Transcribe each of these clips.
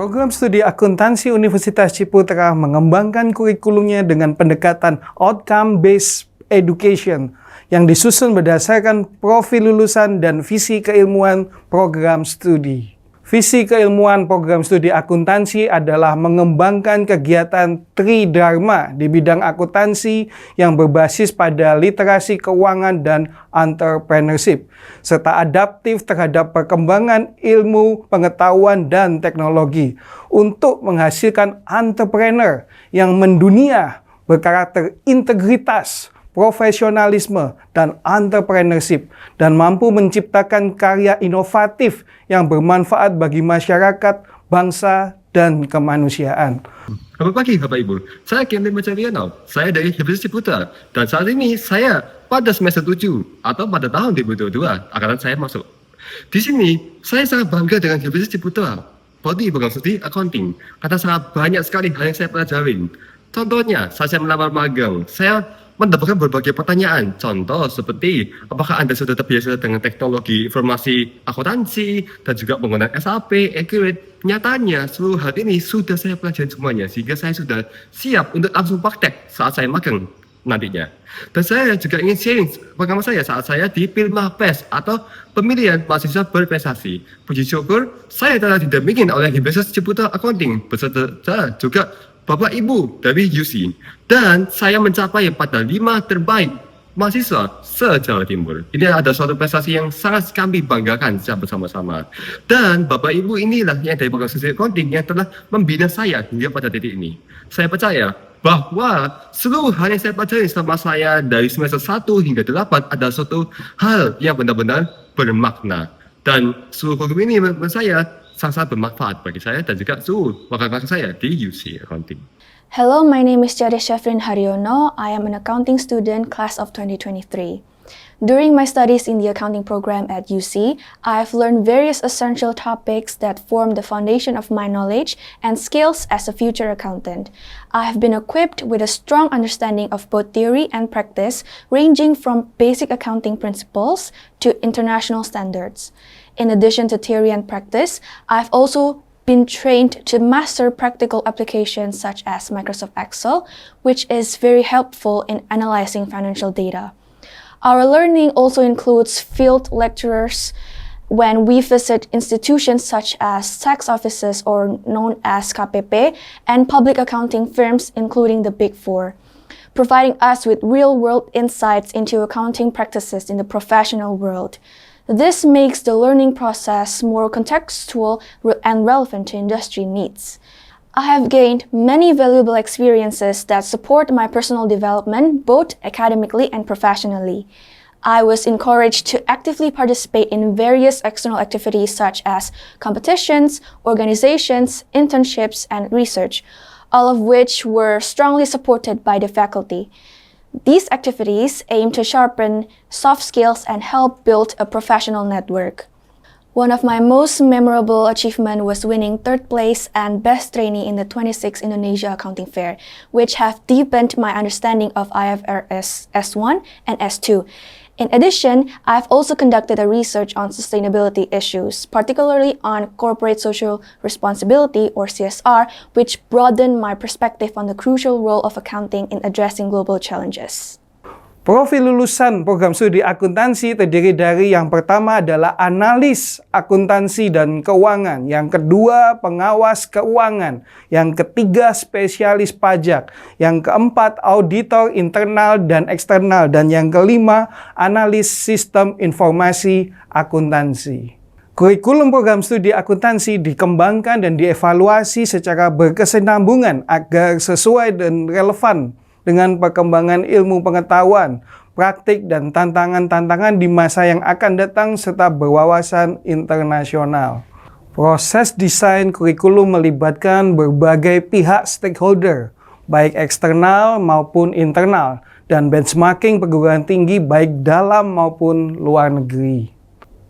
Program studi akuntansi Universitas Ciputra mengembangkan kurikulumnya dengan pendekatan outcome-based education yang disusun berdasarkan profil lulusan dan visi keilmuan program studi. Visi keilmuan program studi akuntansi adalah mengembangkan kegiatan tridharma di bidang akuntansi yang berbasis pada literasi keuangan dan entrepreneurship, serta adaptif terhadap perkembangan ilmu, pengetahuan, dan teknologi untuk menghasilkan entrepreneur yang mendunia, berkarakter integritas, profesionalisme, dan entrepreneurship, dan mampu menciptakan karya inovatif yang bermanfaat bagi masyarakat, bangsa, dan kemanusiaan. Selamat pagi Bapak Ibu, saya Kevin Macariano, saya dari Universitas Ciputra, dan saat ini saya pada semester 7 atau pada tahun 2022 akan saya masuk. Di sini, saya sangat bangga dengan Universitas Ciputra, prodi program studi accounting, karena sangat banyak sekali hal yang saya pelajarin. Contohnya, saat saya melamar magang, saya mendapatkan berbagai pertanyaan. Contoh seperti, apakah Anda sudah terbiasa dengan teknologi informasi akuntansi dan juga penggunaan SAP, Accurate? Nyatanya, seluruh hal ini sudah saya pelajari semuanya, sehingga saya sudah siap untuk langsung praktek saat saya magang nantinya. Dan saya juga ingin sharing pengalaman saya saat saya di Pilmapes atau pemilihan mahasiswa berprestasi. Puji syukur, saya telah didampingin oleh Universitas Ciputra Accounting beserta juga Bapak Ibu dari UC, dan saya mencapai pada 5 terbaik mahasiswa se-Jawa Timur. Ini adalah suatu prestasi yang sangat kami banggakan secara bersama-sama. Dan Bapak Ibu inilah yang dari program studi accounting yang telah membina saya hingga pada titik ini. Saya percaya bahwa seluruh hal yang saya pelajari selama saya dari semester 1 hingga 8 adalah suatu hal yang benar-benar bermakna. Dan seluruh program ini menurut saya sangat bermanfaat bagi saya dan juga seluruh rekan-rekan saya di UC Accounting. Hello, my name is Jade Shafrin Haryono. I am an accounting student, class of 2023. During my studies in the accounting program at UC, I have learned various essential topics that form the foundation of my knowledge and skills as a future accountant. I have been equipped with a strong understanding of both theory and practice, ranging from basic accounting principles to international standards. In addition to theory and practice, I've also been trained to master practical applications such as Microsoft Excel, which is very helpful in analyzing financial data. Our learning also includes field lecturers when we visit institutions such as tax offices or known as KPP and public accounting firms including the Big Four, providing us with real-world insights into accounting practices in the professional world. This makes the learning process more contextual and relevant to industry needs. I have gained many valuable experiences that support my personal development, both academically and professionally. I was encouraged to actively participate in various external activities such as competitions, organizations, internships, and research, all of which were strongly supported by the faculty. These activities aim to sharpen soft skills and help build a professional network. One of my most memorable achievements was winning 3rd place and best trainee in the 26th Indonesia Accounting Fair, which have deepened my understanding of IFRS S1 and S2. In addition, I've also conducted a research on sustainability issues, particularly on corporate social responsibility or CSR, which broadened my perspective on the crucial role of accounting in addressing global challenges. Profil lulusan program studi akuntansi terdiri dari yang pertama adalah analis akuntansi dan keuangan, yang kedua pengawas keuangan, yang ketiga spesialis pajak, yang keempat auditor internal dan eksternal, dan yang kelima analis sistem informasi akuntansi. Kurikulum program studi akuntansi dikembangkan dan dievaluasi secara berkesinambungan agar sesuai dan relevan dengan perkembangan ilmu pengetahuan, praktik, dan tantangan-tantangan di masa yang akan datang serta berwawasan internasional. Proses desain kurikulum melibatkan berbagai pihak stakeholder, baik eksternal maupun internal, dan benchmarking perguruan tinggi baik dalam maupun luar negeri.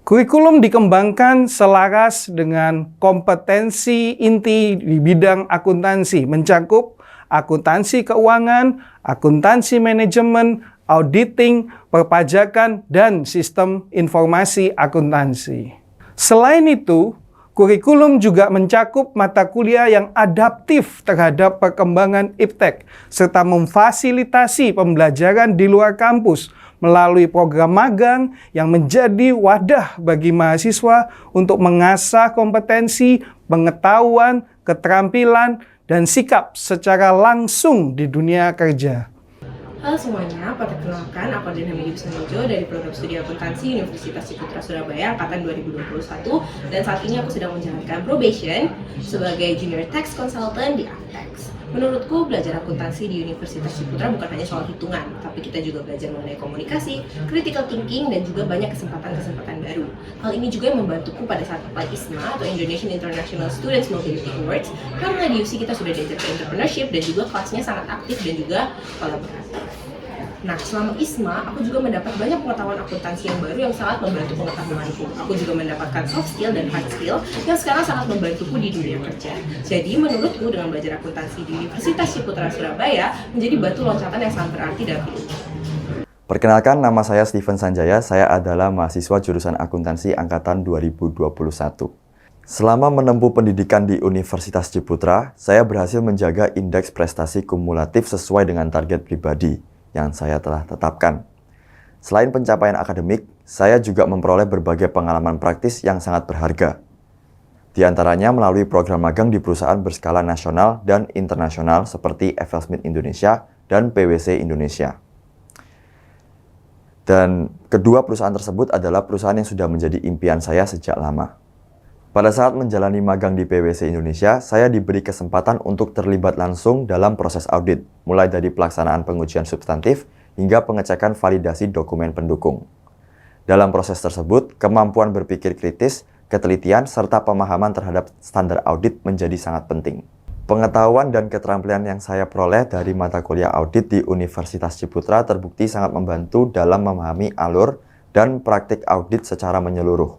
Kurikulum dikembangkan selaras dengan kompetensi inti di bidang akuntansi, mencakup akuntansi keuangan, akuntansi manajemen, auditing, perpajakan, dan sistem informasi akuntansi. Selain itu, Kurikulum juga mencakup mata kuliah yang adaptif terhadap perkembangan iptek, serta memfasilitasi pembelajaran di luar kampus melalui program magang yang menjadi wadah bagi mahasiswa untuk mengasah kompetensi, pengetahuan, keterampilan, dan sikap secara langsung di dunia kerja. Halo semuanya, perkenalkan aku Dinami Gibsonojo dari program studi akuntansi Universitas Ciputra Surabaya angkatan 2021 dan saat ini aku sedang menjalankan probation sebagai junior tax consultant di Aftex. Menurutku belajar akuntansi di Universitas Ciputra bukan hanya soal hitungan, tapi kita juga belajar mengenai komunikasi, critical thinking, dan juga banyak kesempatan-kesempatan baru. Hal ini juga yang membantuku pada saat apply ISMA atau Indonesian International Students Mobility Awards, karena di UC kita sudah diajar entrepreneurship dan juga kelasnya sangat aktif dan juga kolaboratif. Nah, selama ISMA, aku juga mendapat banyak pengetahuan akuntansi yang baru yang sangat membantu pengetahuanku. Aku juga mendapatkan soft skill dan hard skill yang sekarang sangat membantuku di dunia kerja. Jadi, menurutku dengan belajar akuntansi di Universitas Ciputra Surabaya menjadi batu loncatan yang sangat berarti dalam hidupku. Perkenalkan, nama saya Steven Sanjaya, saya adalah mahasiswa jurusan akuntansi angkatan 2021. Selama menempuh pendidikan di Universitas Ciputra, saya berhasil menjaga indeks prestasi kumulatif sesuai dengan target pribadi yang saya telah tetapkan. Selain pencapaian akademik, saya juga memperoleh berbagai pengalaman praktis yang sangat berharga. Di antaranya melalui program magang di perusahaan berskala nasional dan internasional seperti FLSmith Indonesia dan PwC Indonesia. Dan kedua perusahaan tersebut adalah perusahaan yang sudah menjadi impian saya sejak lama. Pada saat menjalani magang di PwC Indonesia, saya diberi kesempatan untuk terlibat langsung dalam proses audit, mulai dari pelaksanaan pengujian substantif hingga pengecekan validasi dokumen pendukung. Dalam proses tersebut, kemampuan berpikir kritis, ketelitian, serta pemahaman terhadap standar audit menjadi sangat penting. Pengetahuan dan keterampilan yang saya peroleh dari mata kuliah audit di Universitas Ciputra terbukti sangat membantu dalam memahami alur dan praktik audit secara menyeluruh,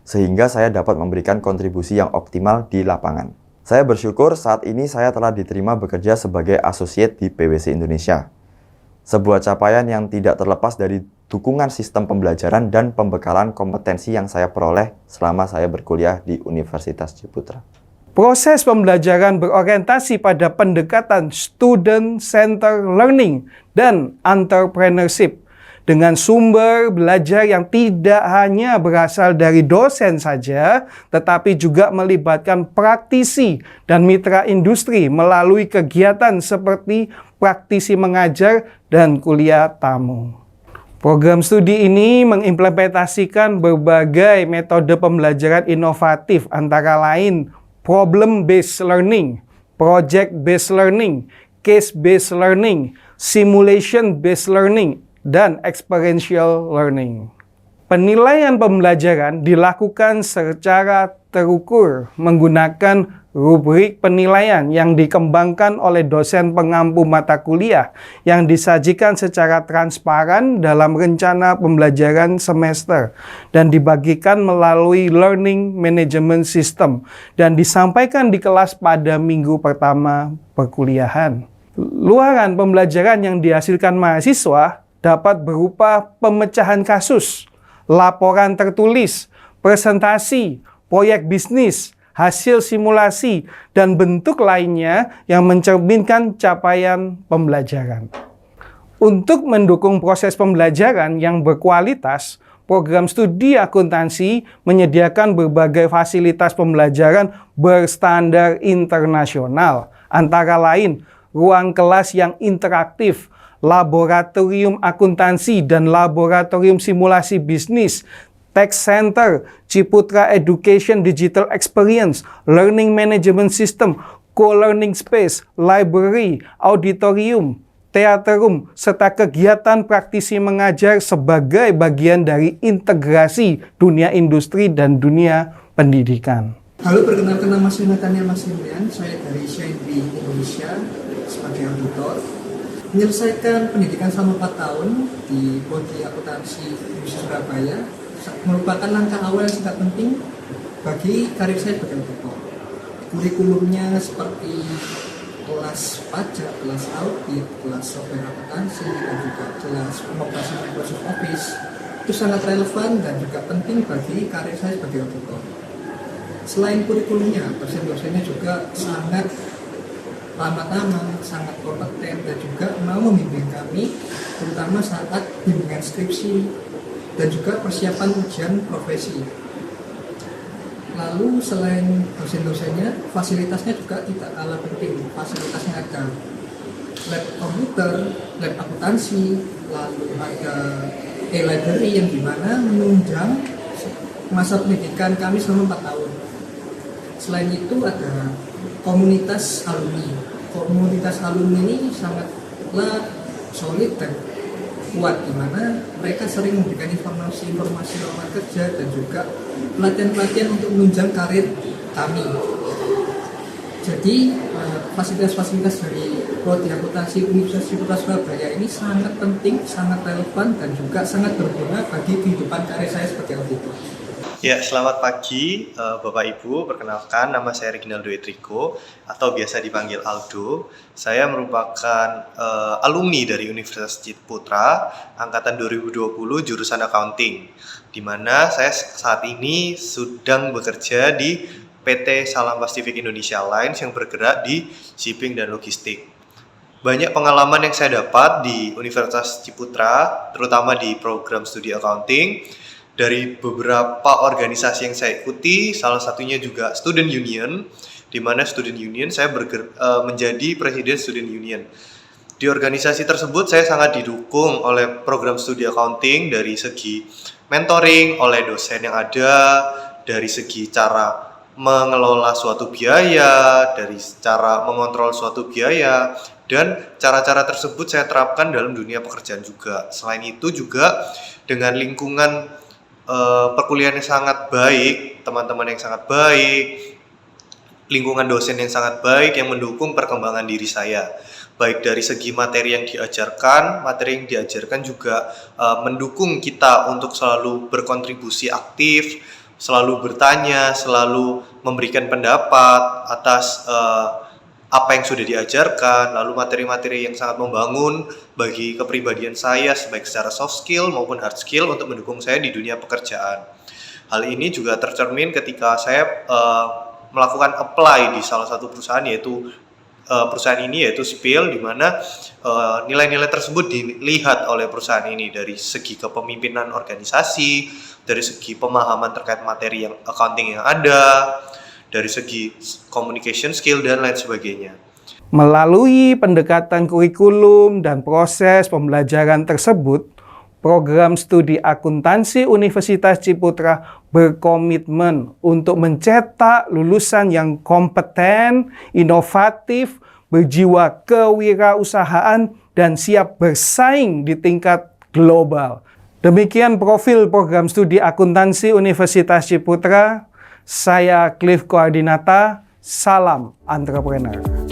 sehingga saya dapat memberikan kontribusi yang optimal di lapangan. Saya bersyukur saat ini saya telah diterima bekerja sebagai associate di PwC Indonesia. Sebuah capaian yang tidak terlepas dari dukungan sistem pembelajaran dan pembekalan kompetensi yang saya peroleh selama saya berkuliah di Universitas Ciputra. Proses pembelajaran berorientasi pada pendekatan student-centered learning dan entrepreneurship, dengan sumber belajar yang tidak hanya berasal dari dosen saja, tetapi juga melibatkan praktisi dan mitra industri melalui kegiatan seperti praktisi mengajar dan kuliah tamu. Program studi ini mengimplementasikan berbagai metode pembelajaran inovatif antara lain problem-based learning, project-based learning, case-based learning, simulation-based learning, dan experiential learning. Penilaian pembelajaran dilakukan secara terukur menggunakan rubrik penilaian yang dikembangkan oleh dosen pengampu mata kuliah yang disajikan secara transparan dalam rencana pembelajaran semester dan dibagikan melalui learning management system dan disampaikan di kelas pada minggu pertama perkuliahan. Luaran pembelajaran yang dihasilkan mahasiswa dapat berupa pemecahan kasus, laporan tertulis, presentasi, proyek bisnis, hasil simulasi, dan bentuk lainnya yang mencerminkan capaian pembelajaran. Untuk mendukung proses pembelajaran yang berkualitas, program studi akuntansi menyediakan berbagai fasilitas pembelajaran berstandar internasional, antara lain ruang kelas yang interaktif, laboratorium akuntansi dan laboratorium simulasi bisnis, Tax Center, Ciputra Education Digital Experience, Learning Management System, Co-Learning Space, Library, Auditorium, Teaterum, serta kegiatan praktisi mengajar sebagai bagian dari integrasi dunia industri dan dunia pendidikan. Halo, perkenalkan nama saya Nathaniel Masimian, saya dari Shine Indonesia sebagai auditor. Menyelesaikan pendidikan selama 4 tahun di Prodi Akuntansi Universitas Surabaya merupakan langkah awal yang sangat penting bagi karir saya sebagai auditor. Kurikulumnya seperti kelas pajak, kelas audit, kelas software akuntansi, dan juga kelas pengoperasian Microsoft Office itu sangat relevan dan juga penting bagi karir saya sebagai auditor. Selain kurikulumnya, dosen-dosennya juga sangat ramah tamah, sangat kompeten, dan juga mau membimbing kami, terutama saat bimbingan skripsi dan juga persiapan ujian profesi. Lalu selain dosen-dosennya, fasilitasnya juga tidak kalah penting. Fasilitasnya ada lab komputer, lab akuntansi, lalu ada e-library yang dimana menunjang masa pendidikan kami selama 4 tahun. Selain itu ada komunitas alumni. Komunitas alumni ini sangatlah solid dan kuat, di mana mereka sering memberikan informasi-informasi lowongan kerja dan juga pelatihan-pelatihan untuk menunjang karir kami. Jadi fasilitas-fasilitas dari Prodi Akuntansi Universitas Ciputra Surabaya ini sangat penting, sangat relevan, dan juga sangat berguna bagi kehidupan karir saya sebagai auditor. Ya, selamat pagi Bapak Ibu. Perkenalkan, nama saya Reginaldo Etriko atau biasa dipanggil Aldo. Saya merupakan alumni dari Universitas Ciputra angkatan 2020 jurusan accounting, di mana saya saat ini sedang bekerja di PT Salam Pacific Indonesia Lines yang bergerak di shipping dan logistik. Banyak pengalaman yang saya dapat di Universitas Ciputra, terutama di program studi accounting, dari beberapa organisasi yang saya ikuti, salah satunya juga Student Union, di mana Student Union saya menjadi Presiden Student Union. Di organisasi tersebut saya sangat didukung oleh program studi accounting dari segi mentoring oleh dosen yang ada, dari segi cara mengelola suatu biaya, dari cara mengontrol suatu biaya, dan cara-cara tersebut saya terapkan dalam dunia pekerjaan juga. Selain itu juga dengan lingkungan perkuliahan yang sangat baik, teman-teman yang sangat baik, lingkungan dosen yang sangat baik yang mendukung perkembangan diri saya. Baik dari segi materi yang diajarkan juga mendukung kita untuk selalu berkontribusi aktif, selalu bertanya, selalu memberikan pendapat atas apa yang sudah diajarkan, lalu materi-materi yang sangat membangun bagi kepribadian saya baik secara soft skill maupun hard skill untuk mendukung saya di dunia pekerjaan. Hal ini juga tercermin ketika saya melakukan apply di salah satu perusahaan, yaitu perusahaan ini yaitu Spill, di mana nilai-nilai tersebut dilihat oleh perusahaan ini dari segi kepemimpinan organisasi, dari segi pemahaman terkait materi yang accounting yang ada, dari segi communication skill dan lain sebagainya. Melalui pendekatan kurikulum dan proses pembelajaran tersebut, program studi akuntansi Universitas Ciputra berkomitmen untuk mencetak lulusan yang kompeten, inovatif, berjiwa kewirausahaan, dan siap bersaing di tingkat global. Demikian profil program studi akuntansi Universitas Ciputra. Saya Cliff Koardinata, salam entrepreneur.